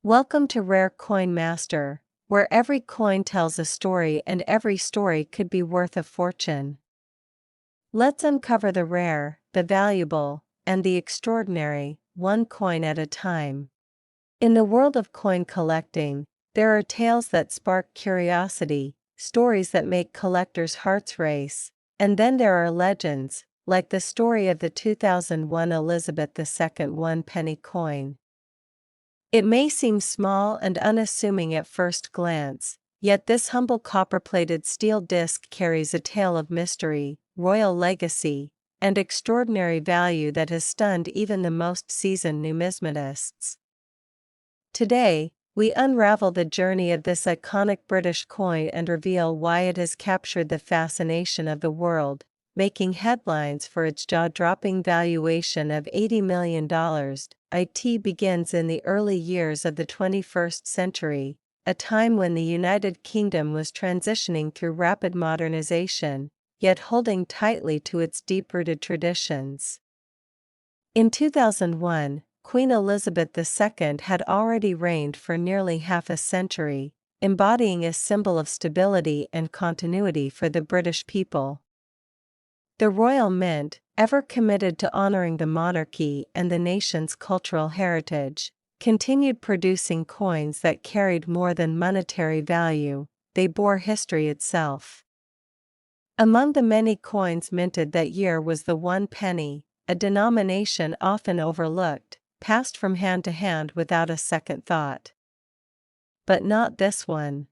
Welcome to Rare Coin Master, where every coin tells a story and every story could be worth a fortune. Let's uncover the rare, the valuable, and the extraordinary, one coin at a time. In the world of coin collecting, there are tales that spark curiosity, stories that make collectors' hearts race, and then there are legends, like the story of the 2001 Elizabeth II one-penny coin. It may seem small and unassuming at first glance, yet this humble copper-plated steel disc carries a tale of mystery, royal legacy, and extraordinary value that has stunned even the most seasoned numismatists. Today, we unravel the journey of this iconic British coin and reveal why it has captured the fascination of the world, making headlines for its jaw-dropping valuation of $80 million. It begins in the early years of the 21st century, a time when the United Kingdom was transitioning through rapid modernization, yet holding tightly to its deep-rooted traditions. In 2001, Queen Elizabeth II had already reigned for nearly half a century, embodying a symbol of stability and continuity for the British people. The Royal Mint, ever committed to honoring the monarchy and the nation's cultural heritage, continued producing coins that carried more than monetary value, they bore history itself. Among the many coins minted that year was the one penny, a denomination often overlooked, passed from hand to hand without a second thought. But not this one.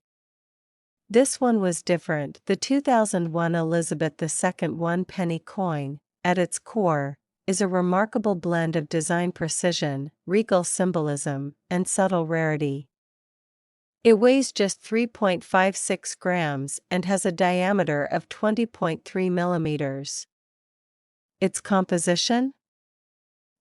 This one was different. The 2001 Elizabeth II one-penny coin, at its core, is a remarkable blend of design precision, regal symbolism, and subtle rarity. It weighs just 3.56 grams and has a diameter of 20.3 millimeters. Its composition?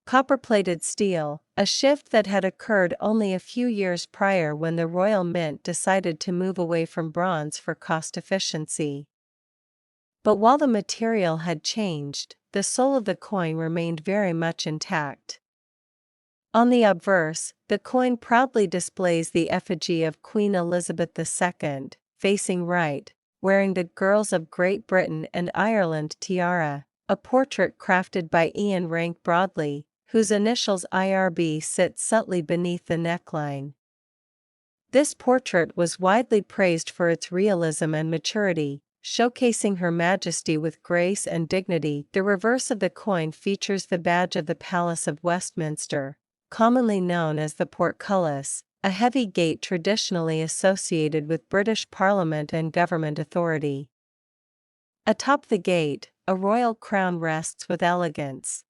Copper-plated steel, a shift that had occurred only a few years prior when the Royal Mint decided to move away from bronze for cost efficiency. But while the material had changed, the soul of the coin remained very much intact. On the obverse, the coin proudly displays the effigy of Queen Elizabeth II, facing right, wearing the Girls of Great Britain and Ireland tiara, a portrait crafted by Ian Rank Broadley, whose initials IRB sit subtly beneath the neckline. This portrait was widely praised for its realism and maturity, showcasing Her Majesty with grace and dignity. The reverse of the coin features the badge of the Palace of Westminster, commonly known as the portcullis, a heavy gate traditionally associated with British Parliament and government authority. Atop the gate, a royal crown rests with elegance.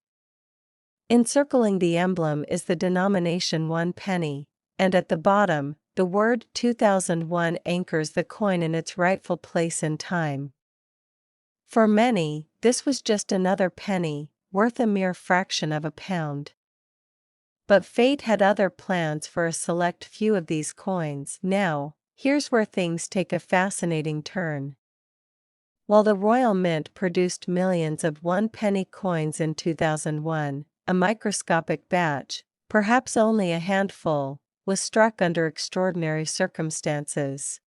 Encircling the emblem is the denomination one penny, and at the bottom, the word 2001 anchors the coin in its rightful place in time. For many, this was just another penny, worth a mere fraction of a pound. But fate had other plans for a select few of these coins. Now, here's where things take a fascinating turn. While the Royal Mint produced millions of one-penny coins in 2001, a microscopic batch, perhaps only a handful, was struck under extraordinary circumstances.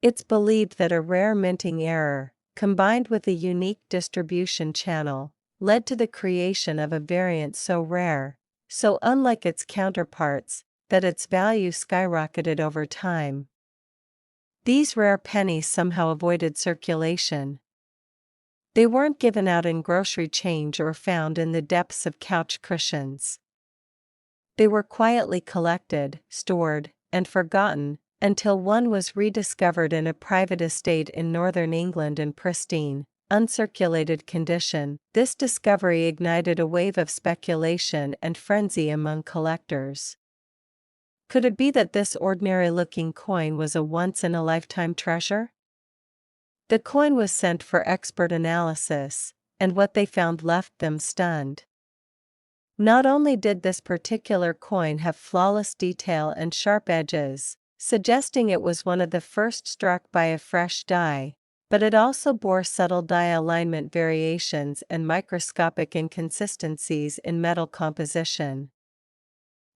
It's believed that a rare minting error, combined with a unique distribution channel, led to the creation of a variant so rare, so unlike its counterparts, that its value skyrocketed over time. These rare pennies somehow avoided circulation. They weren't given out in grocery change or found in the depths of couch cushions. They were quietly collected, stored, and forgotten, until one was rediscovered in a private estate in northern England in pristine, uncirculated condition. This discovery ignited a wave of speculation and frenzy among collectors. Could it be that this ordinary-looking coin was a once-in-a-lifetime treasure? The coin was sent for expert analysis, and what they found left them stunned. Not only did this particular coin have flawless detail and sharp edges, suggesting it was one of the first struck by a fresh die, but it also bore subtle die alignment variations and microscopic inconsistencies in metal composition.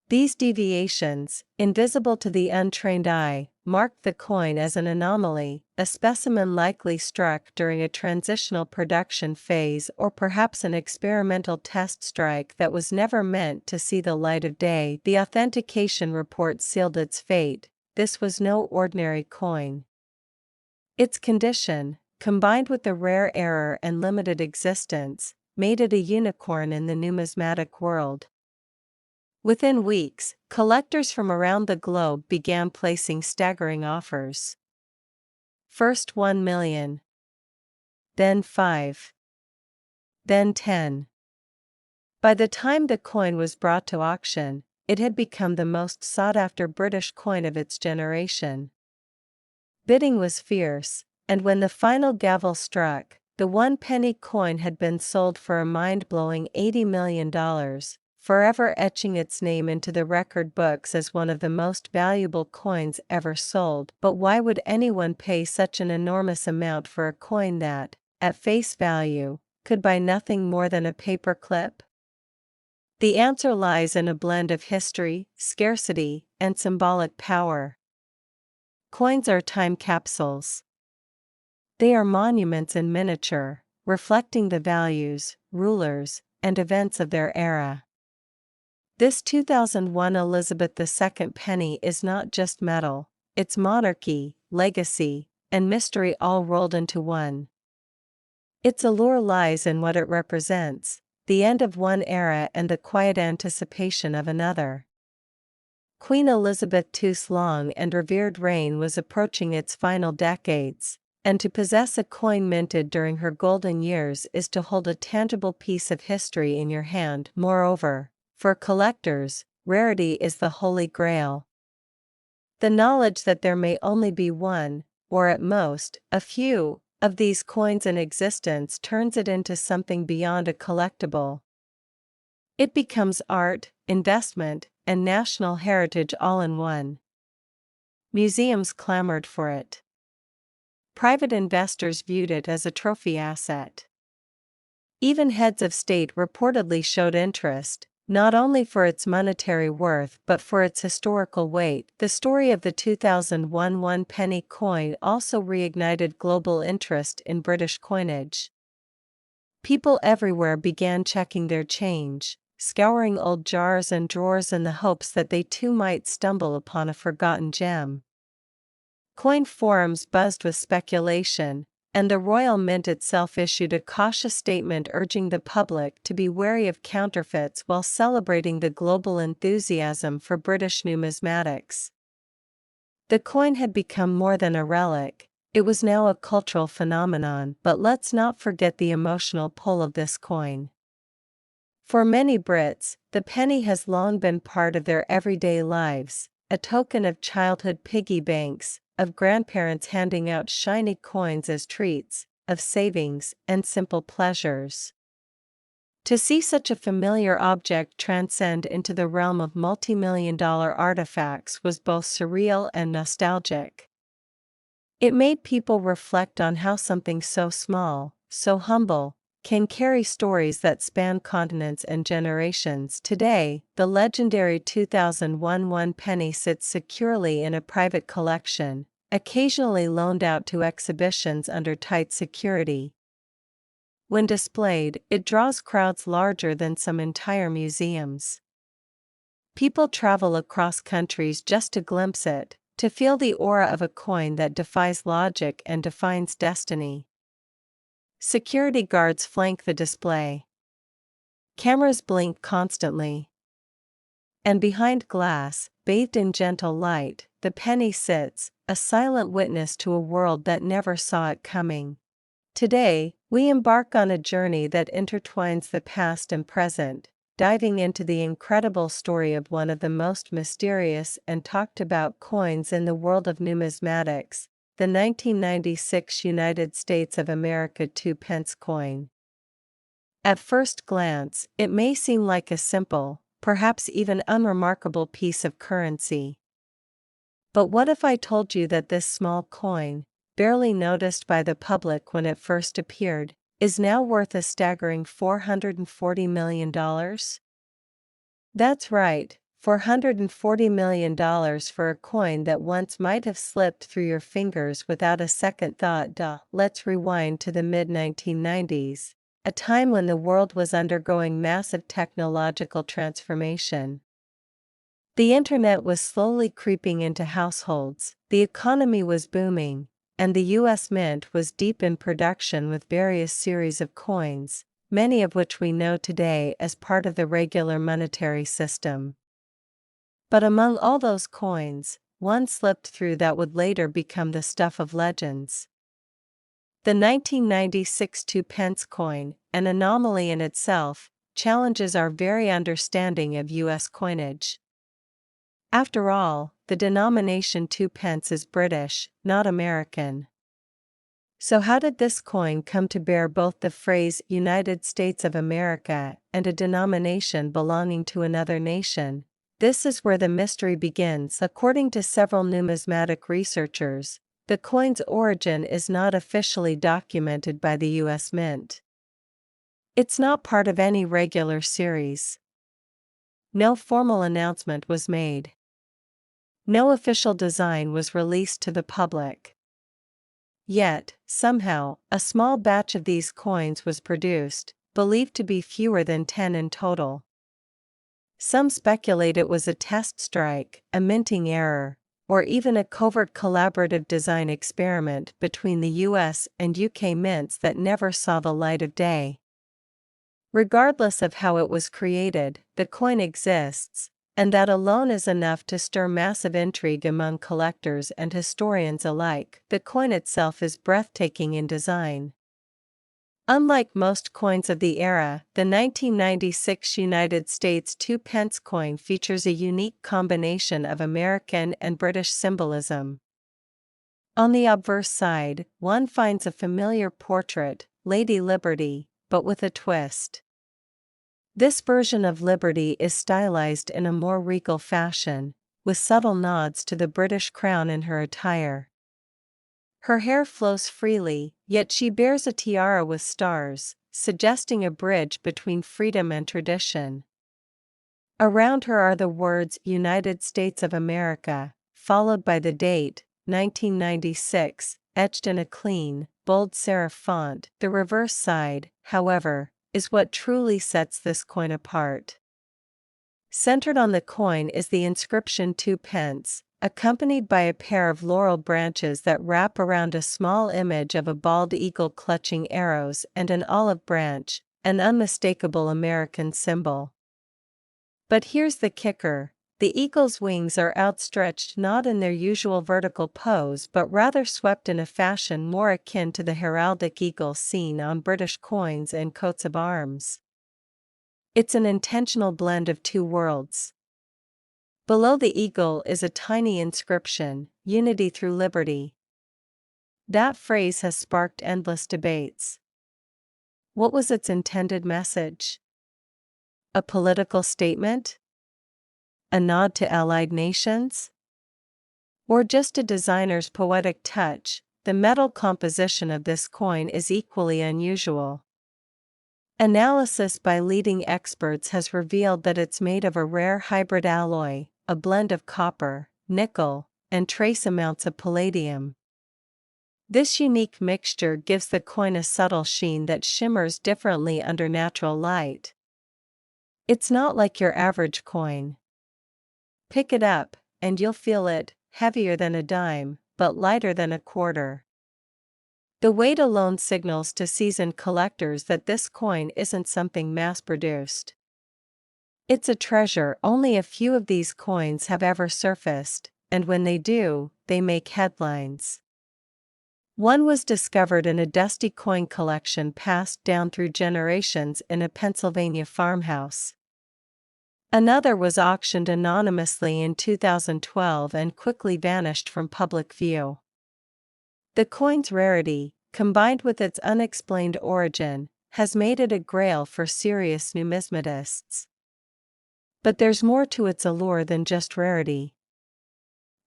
These deviations, invisible to the untrained eye, marked the coin as an anomaly, a specimen likely struck during a transitional production phase or perhaps an experimental test strike that was never meant to see the light of day. The authentication report sealed its fate. This was no ordinary coin. Its condition, combined with the rare error and limited existence, made it a unicorn in the numismatic world. Within weeks, collectors from around the globe began placing staggering offers. First 1 million. Then 5. Then 10. By the time the coin was brought to auction, it had become the most sought-after British coin of its generation. Bidding was fierce, and when the final gavel struck, the 1-penny coin had been sold for a mind-blowing $80 million, forever etching its name into the record books as one of the most valuable coins ever sold. But why would anyone pay such an enormous amount for a coin that, at face value, could buy nothing more than a paperclip? The answer lies in a blend of history, scarcity, and symbolic power. Coins are time capsules. They are monuments in miniature, reflecting the values, rulers, and events of their era. This 2001 Elizabeth II penny is not just metal, it's monarchy, legacy, and mystery all rolled into one. Its allure lies in what it represents: the end of one era and the quiet anticipation of another. Queen Elizabeth II's long and revered reign was approaching its final decades, and to possess a coin minted during her golden years is to hold a tangible piece of history in your hand. Moreover, for collectors, rarity is the holy grail. The knowledge that there may only be one, or at most, a few, of these coins in existence turns it into something beyond a collectible. It becomes art, investment, and national heritage all in one. Museums clamored for it. Private investors viewed it as a trophy asset. Even heads of state reportedly showed interest, not only for its monetary worth but for its historical weight. The story of the 2001 1-penny coin also reignited global interest in British coinage. People everywhere began checking their change, scouring old jars and drawers in the hopes that they too might stumble upon a forgotten gem. Coin forums buzzed with speculation, and the Royal Mint itself issued a cautious statement urging the public to be wary of counterfeits while celebrating the global enthusiasm for British numismatics. The coin had become more than a relic, it was now a cultural phenomenon. But let's not forget the emotional pull of this coin. For many Brits, the penny has long been part of their everyday lives, a token of childhood piggy banks, of grandparents handing out shiny coins as treats, of savings and simple pleasures. To see such a familiar object transcend into the realm of multi-million-dollar artifacts was both surreal and nostalgic. It made people reflect on how something so small, so humble, can carry stories that span continents and generations. Today, the legendary 2001 1-penny sits securely in a private collection, occasionally loaned out to exhibitions under tight security. When displayed, it draws crowds larger than some entire museums. People travel across countries just to glimpse it, to feel the aura of a coin that defies logic and defines destiny. Security guards flank the display. Cameras blink constantly. And behind glass, bathed in gentle light, the penny sits, a silent witness to a world that never saw it coming. Today, we embark on a journey that intertwines the past and present, diving into the incredible story of one of the most mysterious and talked about coins in the world of numismatics, the 1996 United States of America 2-pence coin. At first glance, it may seem like a simple, perhaps even unremarkable piece of currency. But what if I told you that this small coin, barely noticed by the public when it first appeared, is now worth a staggering $440 million? That's right, $440 million for a coin that once might have slipped through your fingers without a second thought. Let's rewind to the mid-1990s, a time when the world was undergoing massive technological transformation. The internet was slowly creeping into households, the economy was booming, and the U.S. Mint was deep in production with various series of coins, many of which we know today as part of the regular monetary system. But among all those coins, one slipped through that would later become the stuff of legends. The 1996 2-pence coin, an anomaly in itself, challenges our very understanding of U.S. coinage. After all, the denomination 2-pence is British, not American. So how did this coin come to bear both the phrase United States of America and a denomination belonging to another nation? This is where the mystery begins. According to several numismatic researchers, the coin's origin is not officially documented by the U.S. Mint. It's not part of any regular series. No formal announcement was made. No official design was released to the public. Yet, somehow, a small batch of these coins was produced, believed to be fewer than 10 in total. Some speculate it was a test strike, a minting error, or even a covert collaborative design experiment between the US and UK mints that never saw the light of day. Regardless of how it was created, the coin exists, and that alone is enough to stir massive intrigue among collectors and historians alike. The coin itself is breathtaking in design. Unlike most coins of the era, the 1996 United States 2-pence coin features a unique combination of American and British symbolism. On the obverse side, one finds a familiar portrait, Lady Liberty, but with a twist. This version of Liberty is stylized in a more regal fashion, with subtle nods to the British crown in her attire. Her hair flows freely, yet she bears a tiara with stars, suggesting a bridge between freedom and tradition. Around her are the words United States of America, followed by the date, 1996, etched in a clean, bold serif font. The reverse side, however, is what truly sets this coin apart. Centered on the coin is the inscription 2-pence, accompanied by a pair of laurel branches that wrap around a small image of a bald eagle clutching arrows and an olive branch, an unmistakable American symbol. But here's the kicker: the eagle's wings are outstretched not in their usual vertical pose but rather swept in a fashion more akin to the heraldic eagle seen on British coins and coats of arms. It's an intentional blend of two worlds. Below the eagle is a tiny inscription, Unity through Liberty. That phrase has sparked endless debates. What was its intended message? A political statement? A nod to allied nations? Or just a designer's poetic touch? The metal composition of this coin is equally unusual. Analysis by leading experts has revealed that it's made of a rare hybrid alloy, a blend of copper, nickel, and trace amounts of palladium. This unique mixture gives the coin a subtle sheen that shimmers differently under natural light. It's not like your average coin. Pick it up, and you'll feel it, heavier than a dime, but lighter than a quarter. The weight alone signals to seasoned collectors that this coin isn't something mass-produced. It's a treasure only a few of these coins have ever surfaced, and when they do, they make headlines. One was discovered in a dusty coin collection passed down through generations in a Pennsylvania farmhouse. Another was auctioned anonymously in 2012 and quickly vanished from public view. The coin's rarity, combined with its unexplained origin, has made it a grail for serious numismatists. But there's more to its allure than just rarity.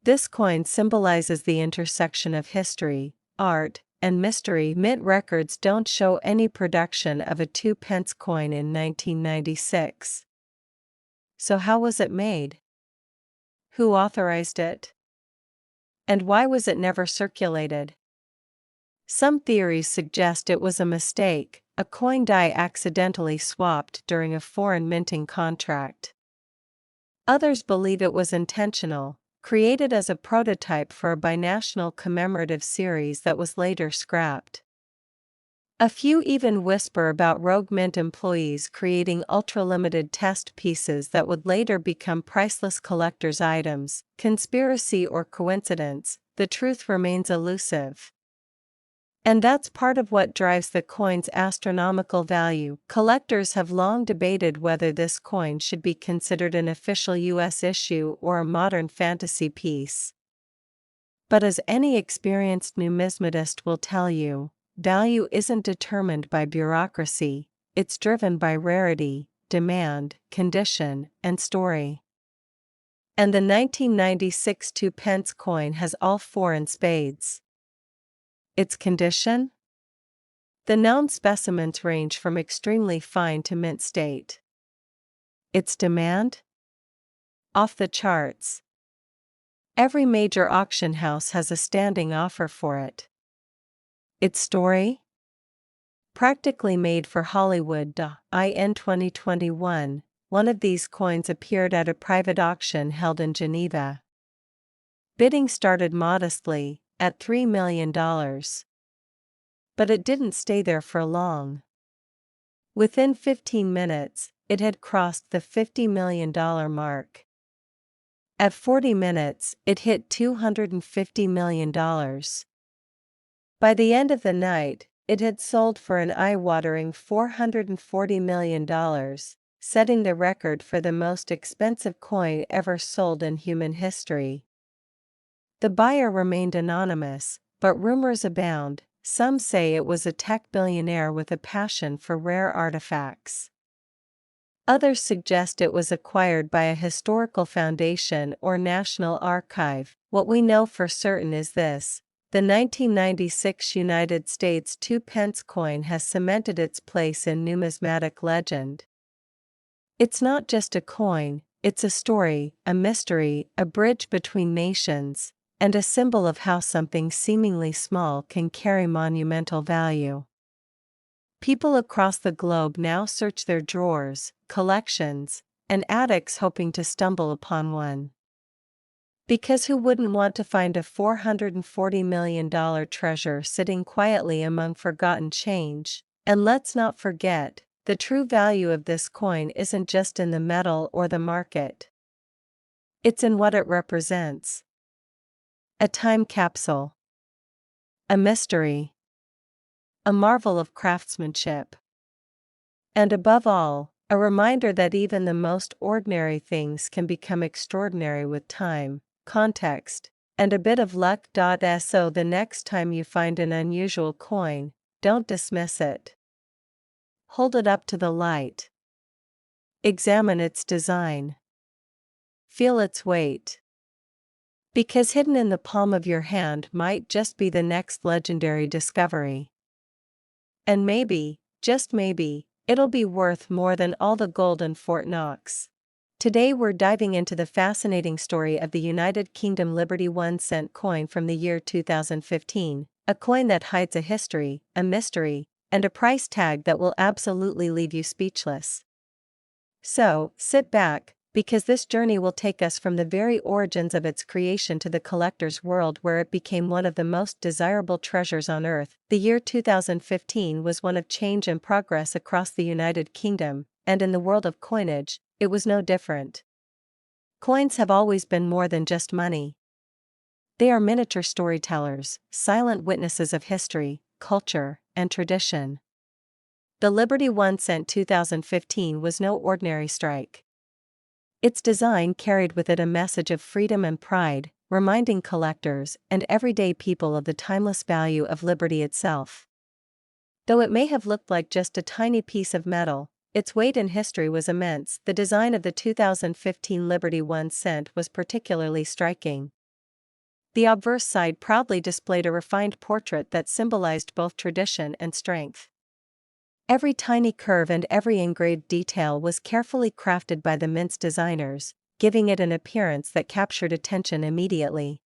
This coin symbolizes the intersection of history, art, and mystery. Mint records don't show any production of a 2-pence coin in 1996. So how was it made? Who authorized it? And why was it never circulated? Some theories suggest it was a mistake, a coin die accidentally swapped during a foreign minting contract. Others believe it was intentional, created as a prototype for a binational commemorative series that was later scrapped. A few even whisper about rogue mint employees creating ultra-limited test pieces that would later become priceless collector's items. Conspiracy or coincidence, the truth remains elusive. And that's part of what drives the coin's astronomical value. Collectors have long debated whether this coin should be considered an official U.S. issue or a modern fantasy piece. But as any experienced numismatist will tell you, value isn't determined by bureaucracy, it's driven by rarity, demand, condition, and story. And the 1996 2-pence coin has all four in spades. Its condition? The known specimens range from extremely fine to mint state. Its demand? Off the charts. Every major auction house has a standing offer for it. Its story? Practically made for Hollywood. In 2021, one of these coins appeared at a private auction held in Geneva. Bidding started modestly, at $3 million. But it didn't stay there for long. Within 15 minutes, it had crossed the $50 million mark. At 40 minutes, it hit $250 million. By the end of the night, it had sold for an eye-watering $440 million, setting the record for the most expensive coin ever sold in human history. The buyer remained anonymous, but rumors abound. Some say it was a tech billionaire with a passion for rare artifacts. Others suggest it was acquired by a historical foundation or national archive. What we know for certain is this: the 1996 United States 2-pence coin has cemented its place in numismatic legend. It's not just a coin, it's a story, a mystery, a bridge between nations, and a symbol of how something seemingly small can carry monumental value. People across the globe now search their drawers, collections, and attics hoping to stumble upon one. Because who wouldn't want to find a $440 million treasure sitting quietly among forgotten change? And let's not forget, the true value of this coin isn't just in the metal or the market. It's in what it represents. A time capsule. A mystery. A marvel of craftsmanship. And above all, a reminder that even the most ordinary things can become extraordinary with time, context, and a bit of luck. So the next time you find an unusual coin, don't dismiss it. Hold it up to the light. Examine its design. Feel its weight. Because hidden in the palm of your hand might just be the next legendary discovery. And maybe, just maybe, it'll be worth more than all the gold in Fort Knox. Today we're diving into the fascinating story of the United Kingdom Liberty 1-cent coin from the year 2015, a coin that hides a history, a mystery, and a price tag that will absolutely leave you speechless. So, sit back, because this journey will take us from the very origins of its creation to the collector's world where it became one of the most desirable treasures on earth. The year 2015 was one of change and progress across the United Kingdom, and in the world of coinage, it was no different. Coins have always been more than just money. They are miniature storytellers, silent witnesses of history, culture, and tradition. The Liberty 1-cent 2015 was no ordinary strike. Its design carried with it a message of freedom and pride, reminding collectors and everyday people of the timeless value of liberty itself. Though it may have looked like just a tiny piece of metal, its weight in history was immense. The design of the 2015 Liberty 1-cent was particularly striking. The obverse side proudly displayed a refined portrait that symbolized both tradition and strength. Every tiny curve and every engraved detail was carefully crafted by the mint's designers, giving it an appearance that captured attention immediately.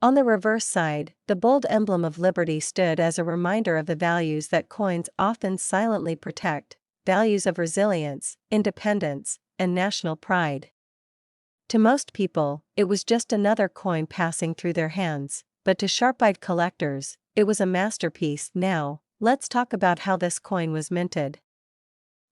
On the reverse side, the bold emblem of liberty stood as a reminder of the values that coins often silently protect, values of resilience, independence, and national pride. To most people, it was just another coin passing through their hands, but to sharp-eyed collectors, it was a masterpiece. Now, let's talk about how this coin was minted.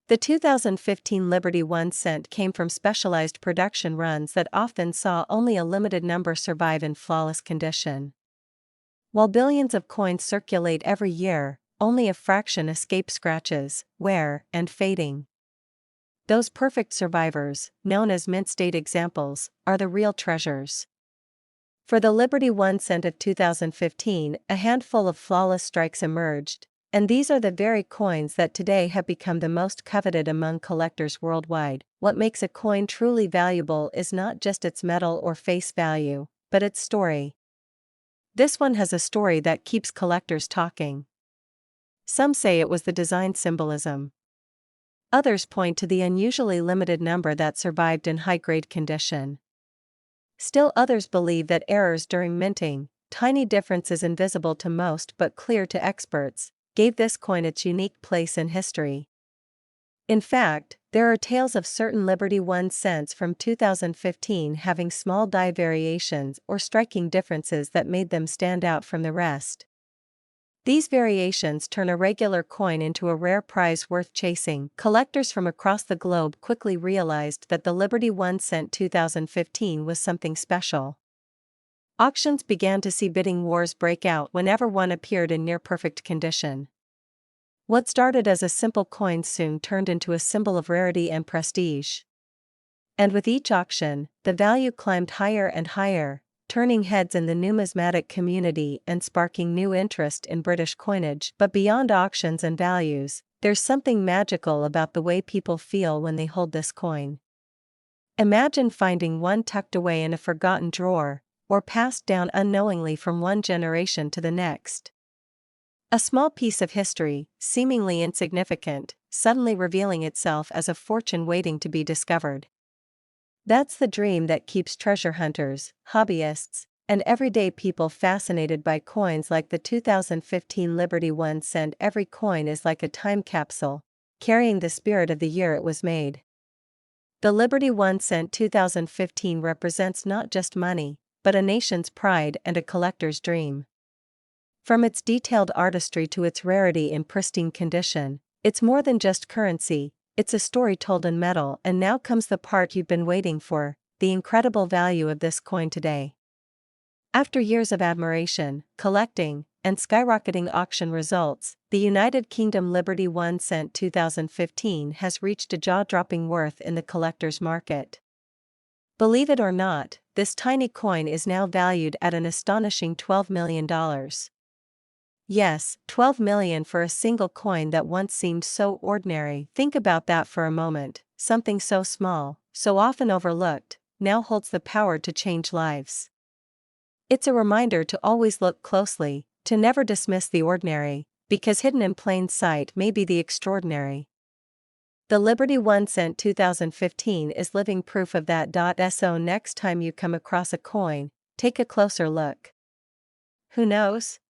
The 2015 Liberty 1 cent came from specialized production runs that often saw only a limited number survive in flawless condition. While billions of coins circulate every year, only a fraction escape scratches, wear, and fading. Those perfect survivors, known as mint state examples, are the real treasures. For the Liberty 1 cent of 2015, a handful of flawless strikes emerged, and these are the very coins that today have become the most coveted among collectors worldwide. What makes a coin truly valuable is not just its metal or face value, but its story. This one has a story that keeps collectors talking. Some say it was the design symbolism. Others point to the unusually limited number that survived in high-grade condition. Still others believe that errors during minting, tiny differences invisible to most but clear to experts, gave this coin its unique place in history. In fact, there are tales of certain Liberty 1 cents from 2015 having small die variations or striking differences that made them stand out from the rest. These variations turn a regular coin into a rare prize worth chasing. Collectors from across the globe quickly realized that the Liberty 1 cent 2015 was something special. Auctions began to see bidding wars break out whenever one appeared in near-perfect condition. What started as a simple coin soon turned into a symbol of rarity and prestige. And with each auction, the value climbed higher and higher, turning heads in the numismatic community and sparking new interest in British coinage. But beyond auctions and values, there's something magical about the way people feel when they hold this coin. Imagine finding one tucked away in a forgotten drawer, or passed down unknowingly from one generation to the next. A small piece of history, seemingly insignificant, suddenly revealing itself as a fortune waiting to be discovered. That's the dream that keeps treasure hunters, hobbyists, and everyday people fascinated by coins like the 2015 Liberty 1 cent. Every coin is like a time capsule, carrying the spirit of the year it was made. The Liberty 1 cent 2015 represents not just money, but a nation's pride and a collector's dream. From its detailed artistry to its rarity in pristine condition, it's more than just currency, it's a story told in metal. And now comes the part you've been waiting for, the incredible value of this coin today. After years of admiration, collecting, and skyrocketing auction results, the United Kingdom Liberty 1 cent 2015 has reached a jaw-dropping worth in the collector's market. Believe it or not, this tiny coin is now valued at an astonishing $12 million. Yes, $12 million for a single coin that once seemed so ordinary. Think about that for a moment. Something so small, so often overlooked, now holds the power to change lives. It's a reminder to always look closely, to never dismiss the ordinary, because hidden in plain sight may be the extraordinary. The Liberty 1 cent 2015 is living proof of that. So next time you come across a coin, take a closer look. Who knows?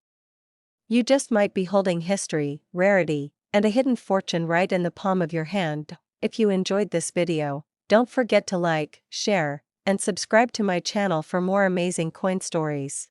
You just might be holding history, rarity, and a hidden fortune right in the palm of your hand. If you enjoyed this video, don't forget to like, share, and subscribe to my channel for more amazing coin stories.